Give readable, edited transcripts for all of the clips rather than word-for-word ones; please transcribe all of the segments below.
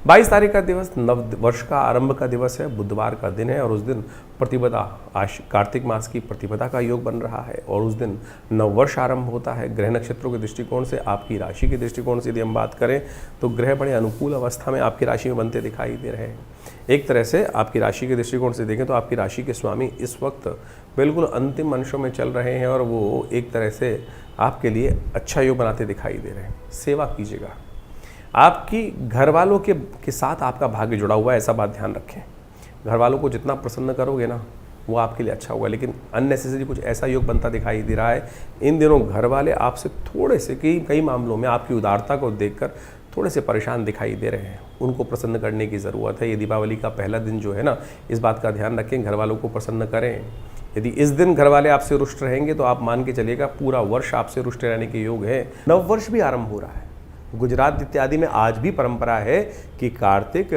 22 तारीख का दिवस नव वर्ष का आरंभ का दिवस है, बुधवार का दिन है और उस दिन प्रतिपदा कार्तिक मास की प्रतिपदा का योग बन रहा है और उस दिन नव वर्ष आरंभ होता है। ग्रह नक्षत्रों के दृष्टिकोण से, आपकी राशि के दृष्टिकोण से यदि हम बात करें तो ग्रह बड़े अनुकूल अवस्था में आपकी राशि में बनते दिखाई दे रहे हैं। एक तरह से आपकी राशि के दृष्टिकोण से देखें तो आपकी राशि के स्वामी इस वक्त बिल्कुल अंतिम अंशों में चल रहे हैं और वो एक तरह से आपके लिए अच्छा योग बनाते दिखाई दे रहे हैं। सेवा कीजिएगा, आपकी घर वालों के साथ आपका भाग्य जुड़ा हुआ है, ऐसा बात ध्यान रखें। घर वालों को जितना प्रसन्न करोगे ना वो आपके लिए अच्छा होगा, लेकिन अननेसेसरी कुछ ऐसा योग बनता दिखाई दे रहा है। इन दिनों घर वाले आपसे थोड़े से कई मामलों में आपकी उदारता को देखकर थोड़े से परेशान दिखाई दे रहे हैं। उनको प्रसन्न करने की ज़रूरत है। ये दीपावली का पहला दिन जो है ना, इस बात का ध्यान रखें, घर वालों को प्रसन्न करें। यदि इस दिन घर वाले आपसे रुष्ट रहेंगे तो आप मान के चलिएगा पूरा वर्ष आपसे रुष्ट रहने के योग है। नव वर्ष भी आरंभ हो रहा है। गुजरात इत्यादि में आज भी परंपरा है कि कार्तिक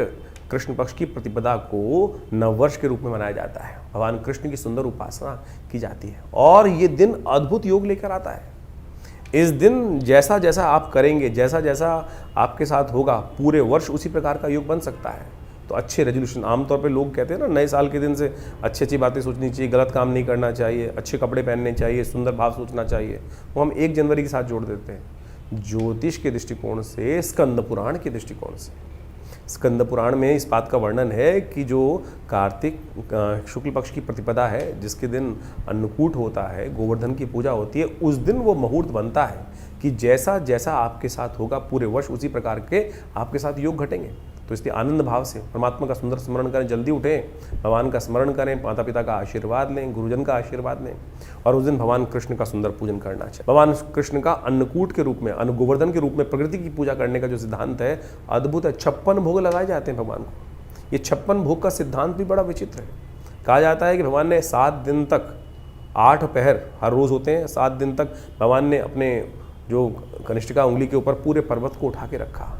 कृष्ण पक्ष की प्रतिपदा को नववर्ष के रूप में मनाया जाता है। भगवान कृष्ण की सुंदर उपासना की जाती है और ये दिन अद्भुत योग लेकर आता है। इस दिन जैसा जैसा आप करेंगे, जैसा जैसा आपके साथ होगा, पूरे वर्ष उसी प्रकार का योग बन सकता है। तो अच्छे रेजोल्यूशन, आमतौर पे लोग कहते हैं ना, नए साल के दिन से अच्छी अच्छी बातें सोचनी चाहिए, गलत काम नहीं करना चाहिए, अच्छे कपड़े पहनने चाहिए, सुंदर भाव सोचना चाहिए, वो हम 1 जनवरी के साथ जोड़ देते हैं। ज्योतिष के दृष्टिकोण से, स्कंद पुराण के दृष्टिकोण से, स्कंद पुराण में इस बात का वर्णन है कि जो कार्तिक शुक्ल पक्ष की प्रतिपदा है, जिसके दिन अन्नकूट होता है, गोवर्धन की पूजा होती है, उस दिन वो मुहूर्त बनता है कि जैसा जैसा आपके साथ होगा पूरे वर्ष उसी प्रकार के आपके साथ योग घटेंगे। तो इसलिए आनंद भाव से परमात्मा का सुंदर स्मरण करें, जल्दी उठें, भगवान का स्मरण करें, माता पिता का आशीर्वाद लें, गुरुजन का आशीर्वाद लें और उस दिन भगवान कृष्ण का सुंदर पूजन करना चाहिए। भगवान कृष्ण का अन्नकूट के रूप में, अन्न गोवर्धन के रूप में प्रकृति की पूजा करने का जो सिद्धांत है अद्भुत है। 56 भोग लगाए जाते हैं भगवान को। ये 56 भोग का सिद्धांत भी बड़ा विचित्र है। कहा जाता है कि भगवान ने 7 दिन तक 8 पहर हर रोज़ होते हैं, 7 दिन तक भगवान ने अपने जो कनिष्ठिका उंगली के ऊपर पूरे पर्वत को उठा के रखा।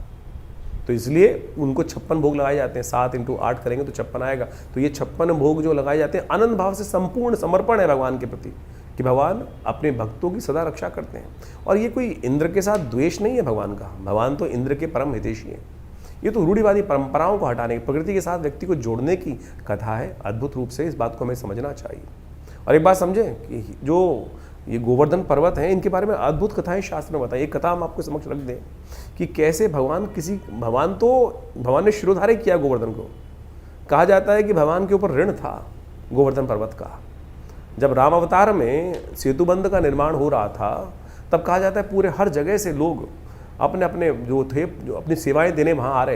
तो इसलिए उनको 56 भोग लगाए जाते हैं। 7 × 8 करेंगे तो 56 आएगा। तो ये 56 भोग जो लगाए जाते हैं आनंद भाव से संपूर्ण समर्पण है भगवान के प्रति कि भगवान अपने भक्तों की सदा रक्षा करते हैं। और ये कोई इंद्र के साथ द्वेष नहीं है भगवान का। भगवान तो इंद्र के परम हितैषी हैं। ये तो रूढ़िवादी परंपराओं को हटाने, प्रकृति के साथ व्यक्ति को जोड़ने की कथा है। अद्भुत रूप से इस बात को हमें समझना चाहिए। और एक बात समझें कि जो ये गोवर्धन पर्वत हैं, इनके बारे में अद्भुत कथाएं शास्त्र में बताएं। एक कथा हम आपको समक्ष रख दें कि कैसे भगवान ने शिरोधार्य किया गोवर्धन को। कहा जाता है कि भगवान के ऊपर ऋण था गोवर्धन पर्वत का। जब राम अवतार में सेतुबंध का निर्माण हो रहा था तब कहा जाता है पूरे हर जगह से लोग अपने अपने जो थे, जो अपनी सेवाएं देने वहाँ आ रहे